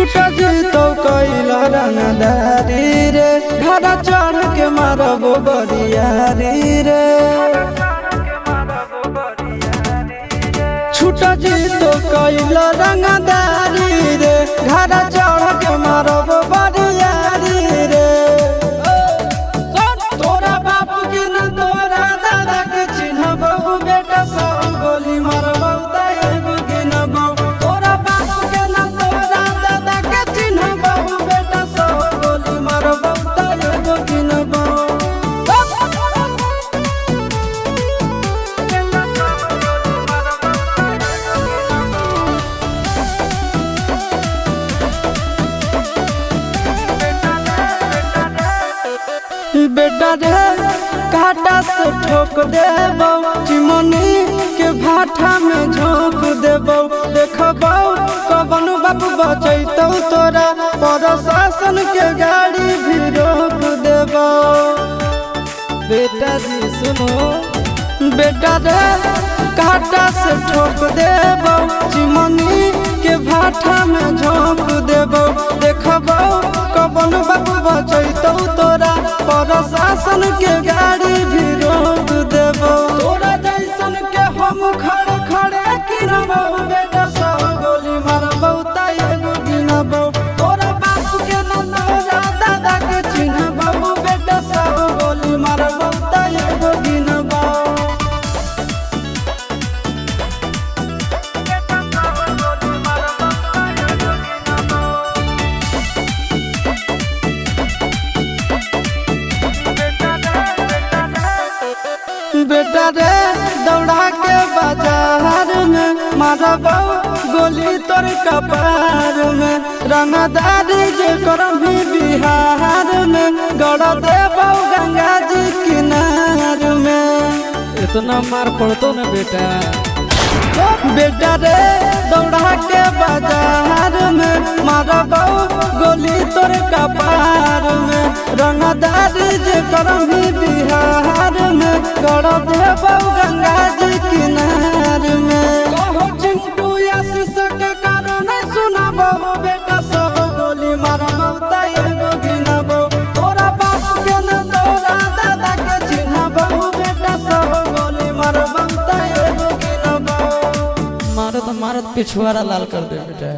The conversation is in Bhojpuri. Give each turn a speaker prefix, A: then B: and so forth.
A: छूटा जी तो कैला रंगदारी रे घड़ा चढ़ के मारबो बरियारी रे। छूटा जी तो कैला रंगदारी रे घड़ा चढ़ के मारबो बरियारी रे। तोरा बाप के न तोरा दादा के चिन्हबो बेटा सब गोली मारबो तैगो गिनबो। तोरा बाप के न तोरा दादा के चिन्हबो बेटा सब गोली मारबो तैगो गिनबो। बेटा रे काटा से ठोक देबो चिमनी के भाटा में झोंक देबो। देखबो कवन बाप बचैतौ तोरा प्रशासन के गाड़ी भी रोक देबो। बेटा जी सुनो बेटा रे काटा से ठोक देबो चिमनी के भाटा में झोंक देबो। देखबो कवन बाप बचैतौ तोरा प्रशासन के गाड़ी भी रोक देबो। तोरा जैसन के हम खड़े खड़े गिनबो बेटा सब गोली मारबो तैगो गिनबो। तोरा बाप के न तोरा दादा के चिन्हबो बेटा सब गोली मारबो तैगो गिनबो। बेटा रे दौड़ा के बाजार में मारबो गोली तोर कपार में। रंगदारी जे करम भी बिहार में गड़ देबो गंगा जी किनार में।
B: इतना मार पड़तो न बेटा।
A: बेटा रे दौड़ा के बाजार में मारबो गोली तोर कपार में। रंगदारी जे करम भी बिहार में गड़ देबो गंगा जी किनार में। कहो चिंटू आशीष के कारण सुनबो बेटा सब गोली मारबो तैगो गिनबो। तोरा बाप के न तोरा दादा के चिन्हबो बेटा सब गोली मारबो तैगो गिनबो।
B: मारत मारत पिछुआरा लाल कर दे बेटा।